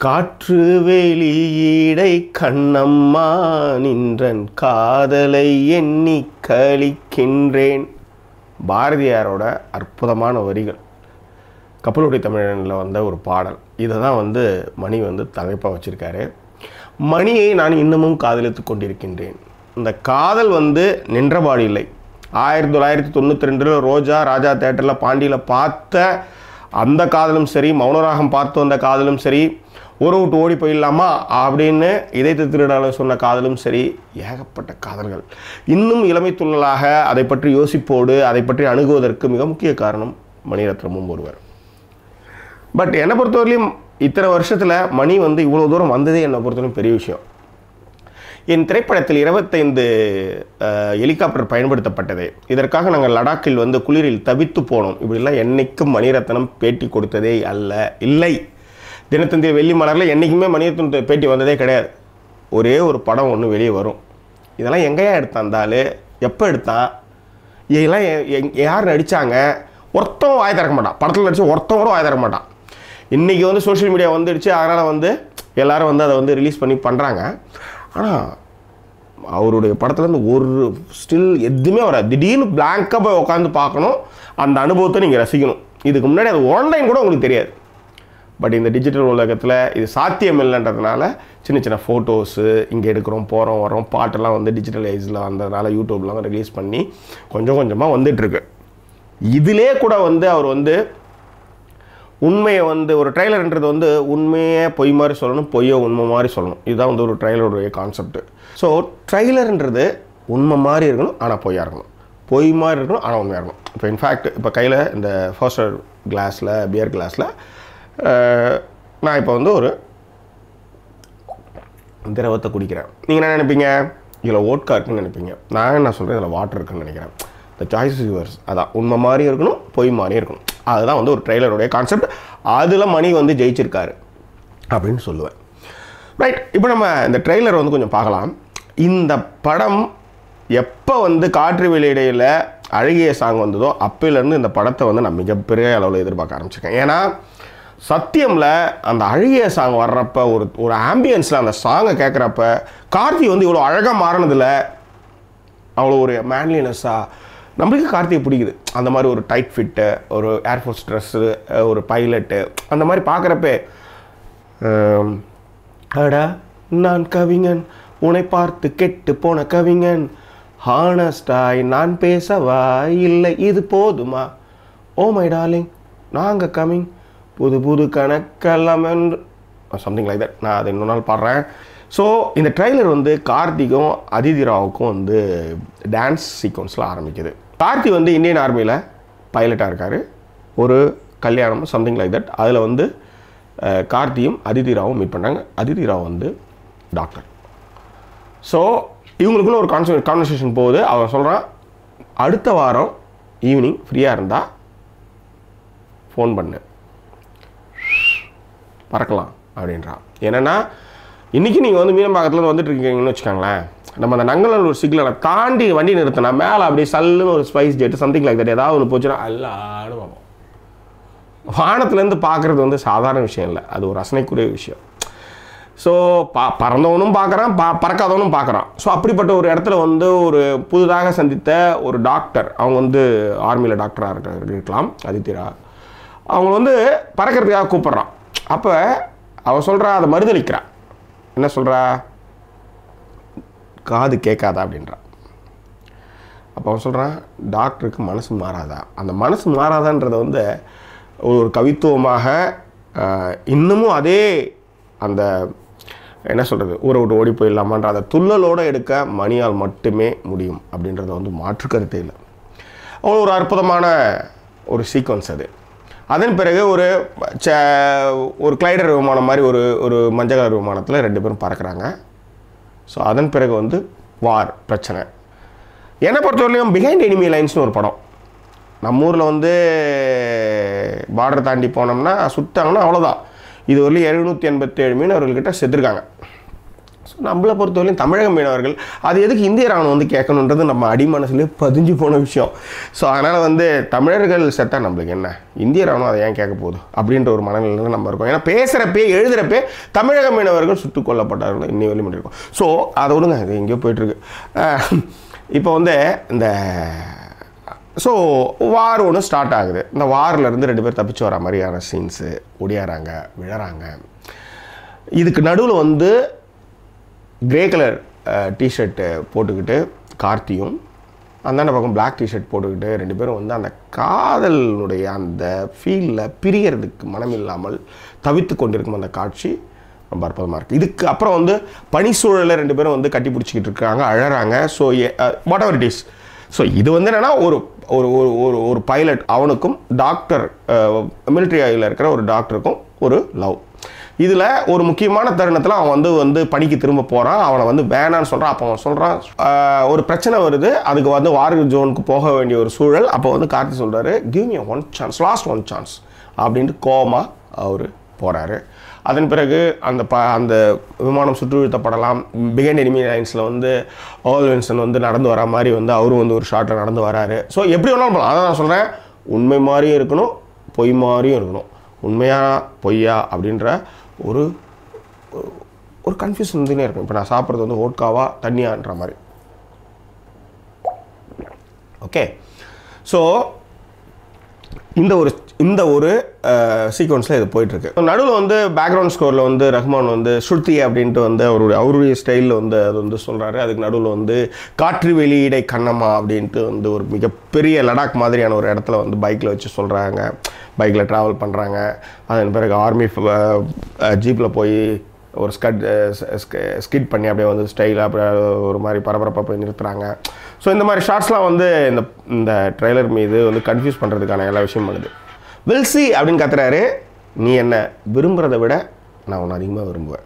காற்று வெளியீடை கண்ணம்மா நின்றன் காதலை எண்ணி கழிக்கின்றேன். பாரதியாரோட அற்புதமான வரிகள். கப்பலுடைய தமிழனில் வந்த ஒரு பாடல். இதை தான் மணி தலைப்பாக வச்சுருக்காரு. மணியை நான் இன்னமும் காதலித்து கொண்டிருக்கின்றேன். இந்த காதல் நின்றபாடு இல்லை. 1992 ரோஜா ராஜா தேட்டரில் பாண்டியில் பார்த்த அந்த காதலும் சரி, மௌனராகம் பார்த்து வந்த காதலும் சரி, ஊரை விட்டு ஓடி போயிடலாமா அப்படின்னு இதயத்தை திருடாலும் சொன்ன காதலும் சரி, ஏகப்பட்ட காதல்கள். இன்னும் இளமை துள்ளலாக அதை பற்றி யோசிப்போடு அதை பற்றி அணுகுவதற்கு மிக முக்கிய காரணம் மணிரத்னமும் ஒருவர். பட் என்னை பொறுத்தவரையிலும் இத்தனை வருஷத்தில் மணி இவ்வளோ தூரம் வந்ததே என்னை பொறுத்தவரையும் பெரிய விஷயம். என் திரைப்படத்தில் 25 ஹெலிகாப்டர் பயன்படுத்தப்பட்டது. இதற்காக நாங்கள் லடாக்கில் குளிரில் தவித்து போனோம். இப்படிலாம் என்றைக்கும் மணிரத்னம் பேட்டி கொடுத்ததே இல்லை. தினத்தந்திய வெள்ளி மலரில் என்றைக்குமே மணிரத்னம் பேட்டி வந்ததே கிடையாது. ஒரே ஒரு படம் ஒன்று வெளியே வரும். இதெல்லாம் எங்கேயா எடுத்தாந்தாலும் எப்போ எடுத்தான், இதெல்லாம் யார் நடித்தாங்க, ஒருத்தம் வாய் திறக்க மாட்டான். படத்தில் நடிச்சு ஒருத்தம் கூட வாய் திறக்க மாட்டான். இன்றைக்கி சோஷியல் மீடியா வந்துடுச்சு, அதனால் எல்லோரும் அதை ரிலீஸ் பண்ணி பண்ணுறாங்க. ஆனால் அவருடைய படத்துலேருந்து ஒரு ஸ்டில் எதுவுமே வராது. திடீர்னு பிளாங்காக போய் உட்காந்து பார்க்கணும், அந்த அனுபவத்தை நீங்கள் ரசிக்கணும். இதுக்கு முன்னாடி அது ஆன்லைன் கூட உங்களுக்கு தெரியாது. பட் இந்த டிஜிட்டல் உலகத்தில் இது சாத்தியம் இல்லைன்றதுனால சின்ன சின்ன ஃபோட்டோஸு இங்கே எடுக்கிறோம், போகிறோம், வரோம், பாட்டெல்லாம் டிஜிட்டலைஸில் வந்ததுனால யூடியூப்லாம் ரிலீஸ் பண்ணி கொஞ்சம் கொஞ்சமாக வந்துட்டுருக்கு. இதிலே கூட அவர் உண்மையை ஒரு ட்ரெய்லர்ன்றது உண்மையே பொய் மாதிரி சொல்லணும், பொய்யை உண்மை மாதிரி சொல்லணும். இதுதான் ஒரு ட்ரெய்லருடைய கான்செப்ட். ஸோ ட்ரெய்லர்ன்றது உண்மை மாதிரி இருக்கணும், ஆனால் பொய்யாக இருக்கணும். பொய் மாதிரி இருக்கணும், ஆனால் உண்மையாக இருக்கணும். இப்போ இன்ஃபேக்ட் இப்போ கையில் இந்த ஃபர்ஸ்டர் கிளாஸில், பியர் கிளாஸில் நான் இப்போ ஒரு திரவத்தை குடிக்கிறேன். நீங்கள் என்ன நினைப்பீங்க? இதில் ஓட்கா இருக்குன்னு நினைப்பீங்க. நான் என்ன சொல்கிறேன், இதில் வாட்டர் இருக்குன்னு நினைக்கிறேன். The choice is yours. அதான் உண்மை மாதிரி இருக்கணும், பொய் மாதிரி இருக்கணும். அதுதான் ஒரு ட்ரெய்லருடைய கான்செப்ட். அதில் மணி ஜெயிச்சிருக்காரு அப்படின்னு சொல்லுவேன். ரைட், இப்போ நம்ம இந்த ட்ரெய்லர் கொஞ்சம் பார்க்கலாம். இந்த படம் எப்போ காற்று வெளியிடையில் அழகிய சாங் வந்ததோ அப்போலேருந்து இந்த படத்தை நான் மிகப்பெரிய அளவில் எதிர்பார்க்க ஆரம்பிச்சிருக்கேன். ஏன்னா சத்தியமில் அந்த அழகிய சாங் வர்றப்ப ஒரு ஆம்பியன்ஸில் அந்த சாங்கை கேட்குறப்ப கார்த்தி இவ்வளோ அழகாக மாறினதில் அவ்வளோ ஒரு மேன்லினஸ்ஸாக நம்மளுக்கு கார்த்திகை பிடிக்குது. அந்த மாதிரி ஒரு டைட் ஃபிட்டு, ஒரு ஏர்ஃபோர்ஸ் ட்ரெஸ்ஸு, ஒரு பைலட்டு, அந்த மாதிரி பார்க்குறப்ப அடா நான் கவிஞன், உன்னை பார்த்து கெட்டு போன கவிஞன், ஹானஸ்டாய் நான் பேசவா இல்லை இது போதுமா, ஓ மை டார்லிங் நாங்கள் கமிங், புது புது கணக்கெல்லாம் சம்திங் லைக் தட். நான் அதை இன்னொரு நாள் பாடுறேன். ஸோ இந்த ட்ரெய்லர் கார்த்திக்கும் அதிதி ராவுக்கும் டான்ஸ் சீக்வன்ஸில் ஆரம்பிக்குது. கார்த்தி இந்தியன் ஆர்மியில் பைலட்டாக இருக்கார். ஒரு கல்யாணம் சம்திங் லைக் தட். அதில் கார்த்தியும் அதிதி ராவும் மீட் பண்ணாங்க. அதிதி ராவ் டாக்டர். ஸோ இவங்களுக்குள்ள ஒரு கான்வர்சேஷன் போகுது. அவன் சொல்கிறான், அடுத்த வாரம் ஈவினிங் ஃப்ரீயாக இருந்தால் ஃபோன் பண்ணு, பறக்கலாம் அப்படின்றான். என்னென்னா இன்றைக்கி நீங்கள் மீனம்பாக்கத்தில் வந்துட்டுருக்கீங்கன்னு வச்சுக்கோங்களேன், நம்ம அந்த நங்கநல்லூர் சிக்னலை தாண்டி வண்டி நிறுத்தினா மேலே அப்படியே சல்லுன்னு ஒரு SpiceJet something like that ஏதாவது ஒன்று போச்சுன்னா எல்லாரும் பார்ப்போம். வானத்துலேருந்து பார்க்குறது சாதாரண விஷயம் இல்லை, அது ஒரு ரசனைக்குரிய விஷயம். ஸோ பறந்தவனும் பார்க்குறான், பறக்காதவனும் பார்க்குறான். ஸோ அப்படிப்பட்ட ஒரு இடத்துல ஒரு புதுதாக சந்தித்த ஒரு டாக்டர், அவங்க ஆர்மியில் டாக்டராக இருக்கலாம், அதித்திரா, அவங்க பறக்கிறதுக்காக கூப்பிட்றான். அப்போ அவள் சொல்கிறா, அதை மறுதளிக்கிறான். என்ன சொல்கிறா, காது கேட்காதா அப்படின்றா. அப்போ அவன் சொல்கிறான், டாக்டருக்கு மனசு மாறாதா. அந்த மனசு மாறாதான்றதை ஒரு கவித்துவமாக இன்னமும் அதே அந்த என்ன சொல்கிறது, ஊரை விட்டு ஓடி போயிடலாமான்ற அந்த துள்ளலோடு எடுக்க மணியால் மட்டுமே முடியும் அப்படின்றத மாற்று கருத்தே இல்லை. அவ்வளோ ஒரு அற்புதமான ஒரு சீக்வன்ஸ் அது. அதன் பிறகு ஒரு கிளைடர் விமானம் மாதிரி ஒரு மஞ்சள் கலர் விமானத்தில் 2 பேரும் பறக்கிறாங்க. ஸோ அதன் பிறகு வார் பிரச்சனை. என்னை பொறுத்தவரையிலும் பிஹைண்ட் எனிமி லைன்ஸ்னு ஒரு படம். நம்ம ஊரில் பார்டர் தாண்டி போனோம்னா சுட்டாங்கன்னா அவ்வளோதான். இது வரலையும் 787 மீனவர்கள்கிட்ட செத்துருக்காங்க. ஸோ நம்மளை பொறுத்தவரையும் தமிழக மீனவர்கள் அது எதுக்கு இந்திய ராணுவம் வந்து கேட்கணுன்றது நம்ம அடிமனசுலேயே பதிஞ்சு போன விஷயம். ஸோ அதனால் வந்து தமிழர்கள் செத்தா நம்மளுக்கு என்ன, இந்திய ராணுவம் அதை ஏன் கேட்க போகுது அப்படின்ற ஒரு மனநிலையில் நம்ம இருக்கோம். ஏன்னா பேசுகிறப்பே எழுதுகிறப்பே தமிழக மீனவர்கள் சுட்டுக் கொல்லப்பட்டார்கள் இன்னி வரையும் பண்ணியிருக்கோம். ஸோ அதை விடுங்க, இது எங்கேயோ போயிட்டுருக்கு. இப்போ வந்து இந்த ஸோ வார் ஒன்று ஸ்டார்ட் ஆகுது. இந்த வாரிலேருந்து 2 பேர் தப்பிச்சு வர மாதிரியான சீன்ஸு, ஒடியாராங்க, விழறாங்க. இதுக்கு நடுவில் வந்து கிரே கலர் டிஷர்ட்டு போட்டுக்கிட்டு கார்த்தியும், அந்தாண்ட பக்கம் பிளாக் டிஷர்ட் போட்டுக்கிட்டு 2 பேரும் வந்து அந்த காதலுடைய அந்த ஃபீலில் பிரியறதுக்கு மனம் இல்லாமல் தவித்து கொண்டிருக்கும் அந்த காட்சி ரொம்ப அற்புதமாக இருக்குது. இதுக்கு அப்புறம் வந்து பனிச்சூழலில் 2 பேரும் வந்து கட்டி பிடிச்சிக்கிட்டு இருக்காங்க, அழறாங்க. So whatever it is. So இது வந்து என்னென்னா ஒரு ஒரு ஒரு ஒரு பைலட் அவனுக்கும் டாக்டர் மிலிட்ரியில் இருக்கிற ஒரு டாக்டருக்கும் ஒரு லவ். இதில் ஒரு முக்கியமான தருணத்தில் அவன் வந்து பணிக்கு திரும்ப போகிறான். அவனை வந்து வேணான்னு சொல்கிறான். அப்போ அவன் சொல்கிறான் ஒரு பிரச்சனை வருது, அதுக்கு வந்து வார் ஜோனுக்கு போக வேண்டிய ஒரு சூழல். அப்போ வந்து கார்த்தி சொல்கிறாரு, give me one chance, last one chance அப்படின்ட்டு கோமா அவர் போகிறாரு. அதன் பிறகு அந்த விமானம் சுற்று வீழ்த்தப்படலாம். பிகைண்ட் எனிமி லைன்ஸில் வந்து ஆல் வின்சன் வந்து நடந்து வர மாதிரி வந்து அவரும் வந்து ஒரு ஷாட்டில் நடந்து வராரு. ஸோ எப்படி வேணாலும் போகலாம். அதான் நான் சொல்கிறேன், உண்மை மாதிரியும் இருக்கணும், பொய் மாதிரியும் இருக்கணும். உண்மையா பொய்யா அப்படின்ற ஒரு ஒரு கன்ஃபியூஷன் இருந்துனே இருக்கும். இப்போ நான் சாப்பிட்றது வந்து ஓட்காவா தண்ணியான்ற மாதிரி. ஓகே, ஸோ இந்த ஒரு சீக்வன்ஸில் இது போயிட்டுருக்கு. நடுவில் வந்து பேக்ரவுண்ட் ஸ்கோரில் வந்து ரஹ்மான் வந்து ஸ்ருதி அப்படின்ட்டு வந்து அவருடைய ஸ்டைலில் வந்து அது வந்து சொல்கிறாரு. அதுக்கு நடுவில் வந்து காற்று வெளியிடை கண்ணம்மா அப்படின்ட்டு வந்து ஒரு மிகப்பெரிய லடாக் மாதிரியான ஒரு இடத்துல வந்து பைக்கில் வச்சு சொல்கிறாங்க. பைக்கில் ட்ராவல் பண்ணுறாங்க. அதன் பிறகு ஆர்மி ஜீப்பில் போய் ஒரு ஸ்கிட் பண்ணி அப்படியே வந்து ஸ்டைலாக அப்படியே ஒரு மாதிரி பரபரப்பாக போய் நிறுத்துகிறாங்க. ஸோ இந்த மாதிரி ஷார்ட்ஸ்லாம் வந்து இந்த ட்ரெய்லர் மீது வந்து கன்ஃபியூஸ் பண்ணுறதுக்கான எல்லா விஷயம் பண்ணுது. வில்சி அப்படின்னு கத்துறாரு. நீ என்ன விரும்புகிறத விட நான் உன்னை அதிகமாக விரும்புவேன்.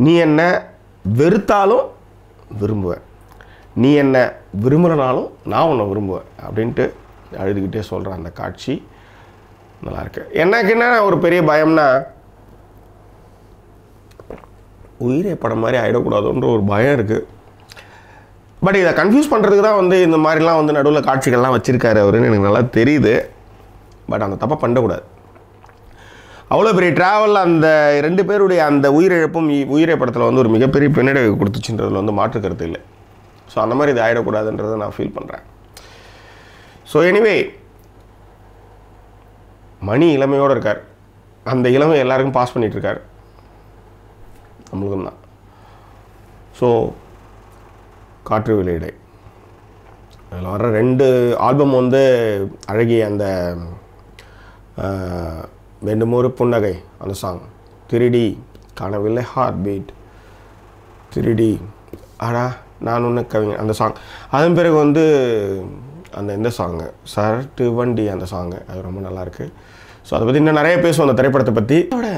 நீ என்ன வெறுத்தாலும் விரும்புவேன். நீ என்ன விரும்புகிறனாலும் நான் உன்னை விரும்புவேன் அப்படின்ட்டு அழுதுகிட்டே சொல்கிற அந்த காட்சி நல்லாயிருக்கு. எனக்கு என்ன ஒரு பெரிய பயம்னா, உயிரே படம் மாதிரி ஆகிடக்கூடாதுன்ற ஒரு பயம் இருக்குது. பட் இதை கன்ஃபியூஸ் பண்ணுறதுக்கு தான் வந்து இந்த மாதிரிலாம் வந்து நடுவில் காட்சிகள்லாம் வச்சுருக்காரு அவருன்னு எனக்கு நல்லா தெரியுது. பட் அந்த தப்பை பண்ணக்கூடாது. அவ்வளோ பெரிய ட்ராவலில் அந்த 2 பேருடைய அந்த உயிரிழப்பும் உயிரை படத்தில் வந்து ஒரு மிகப்பெரிய பின்னடைவு கொடுத்துச்சுன்றதில் வந்து மாற்று கருத்து இல்லை. ஸோ அந்த மாதிரி இது ஆகிடக்கூடாதுன்றதை நான் ஃபீல் பண்ணுறேன். ஸோ எனிவே, மணி இளமையோடு இருக்கார். அந்த இளமை எல்லாருக்கும் பாஸ் பண்ணிகிட்ருக்கார், நம்மளுக்கும் தான். ஸோ காற்று வெளியிடை அதில் வர 2 ஆல்பம் வந்து அழகிய அந்த வேண்டுமொரு புன்னகை அந்த சாங், 3D காணவில்லை ஹார்ட் பீட், 3D ஆடா நான் ஒன்று கவிஞர் அந்த சாங். அதன் பிறகு வந்து இந்த சாங்கு சரட்டு வண்டி அந்த சாங்கு அது ரொம்ப நல்லாயிருக்கு. ஸோ அதை பற்றி இன்னும் நிறைய பேசுவோம் அந்த திரைப்படத்தை பற்றி. அதோட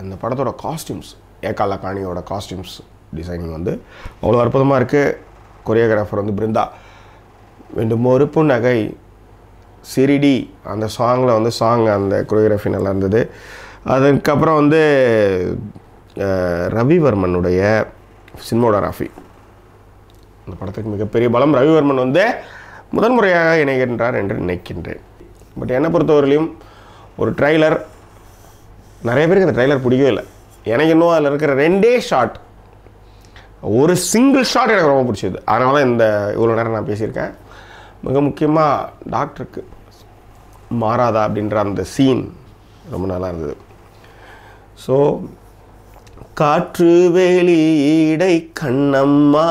அந்த படத்தோட காஸ்டியூம்ஸ், ஏகாலா காணியோட காஸ்டியூம்ஸ் டிசைனிங் வந்து அவ்வளோ அற்புதமாக இருக்குது. கொரியோகிராஃபர் வந்து பிருந்தா. வேண்டுமொரு புன்னகை, சிரிடி அந்த சாங்கில் வந்து அந்த கொரியோகிராஃபி நல்லா இருந்தது. அதுக்கப்புறம் வந்து ரவிவர்மனுடைய சினிமோகிராஃபி அந்த படத்துக்கு மிகப்பெரிய பலம். ரவிவர்மன் வந்து முதன்முறையாக இணைகின்றார் என்று நினைக்கின்றேன். பட் என்னை பொறுத்தவரையிலையும் ஒரு ட்ரைலர், நிறைய பேருக்கு அந்த ட்ரைலர் பிடிக்கவே இல்லை. எனக்கு இன்னும் அதில் இருக்கிற 2 ஷாட், ஒரு சிங்கிள் ஷாட் எனக்கு ரொம்ப பிடிச்சது. அதனால தான் இந்த இவ்வளோ நேரம் நான் பேசியிருக்கேன். மிக முக்கியமாக டாக்டருக்கு மாறாதா அப்படின்ற அந்த சீன் ரொம்ப நல்லா இருந்தது. ஸோ காற்று வெளியிடை கண்ணம்மா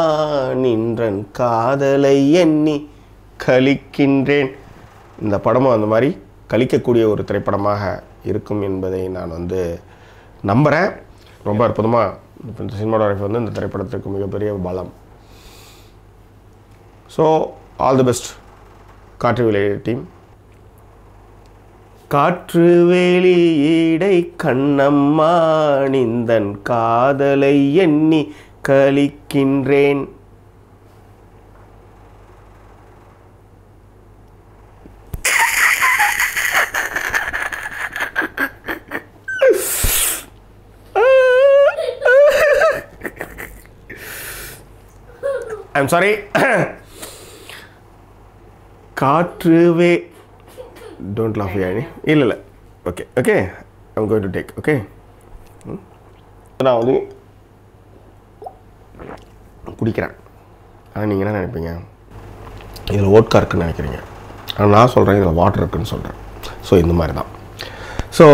நின்றன் காதலை எண்ணி கழிக்கின்றேன். இந்த படமும் அந்த மாதிரி கழிக்கக்கூடிய ஒரு திரைப்படமாக இருக்கும் என்பதை நான் வந்து நம்புகிறேன். ரொம்ப அற்புதமாக இந்த சினிமாட்டோகிராஃபி வந்து இந்த திரைப்படத்திற்கு மிகப்பெரிய பலம். ஸோ ஆல் தி பெஸ்ட் காற்று வெளியிடை டீம். காற்று வெளியிடை கண்ணம்மா நிந்தன் காதலை எண்ணி கழிக்கின்றேன். I'm sorry. காற்றுவே டோன்ட் லாஃப் யானி. இல்லை okay okay I'm going to take. Okay நான் வந்து குடிக்கிறேன். ஆனால் நீங்கள் என்ன நினைப்பீங்க, இதில் ஓட்கா இருக்குன்னு நினைக்கிறீங்க. ஆனால் நான் சொல்கிறேன் இதில் வாட்டர் இருக்குன்னு சொல்கிறேன். ஸோ இந்த மாதிரி தான். ஸோ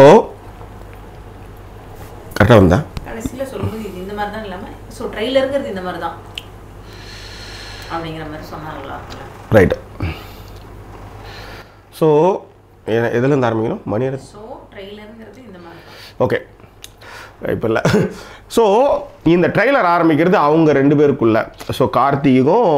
கரெக்டாக வந்தா கடைசியில் சொல்லும்போது இது இந்த மாதிரி தான் இல்லாமல் ஸோ ட்ரெய்லருங்கிறது இந்த மாதிரி தான் அப்படிங்கிற மாதிரி சொன்னாங்களா? ரைட்டு. ஸோ எதுலேருந்து ஆரம்பிக்கணும்? மணி ஸோ ட்ரெய்லருங்கிறது இந்த மாதிரி தான். ஓகே இப்போ இல்லை. ஸோ இந்த ட்ரெய்லர் ஆரம்பிக்கிறது அவங்க 2 பேருக்குள்ள. ஸோ கார்த்திக்கும்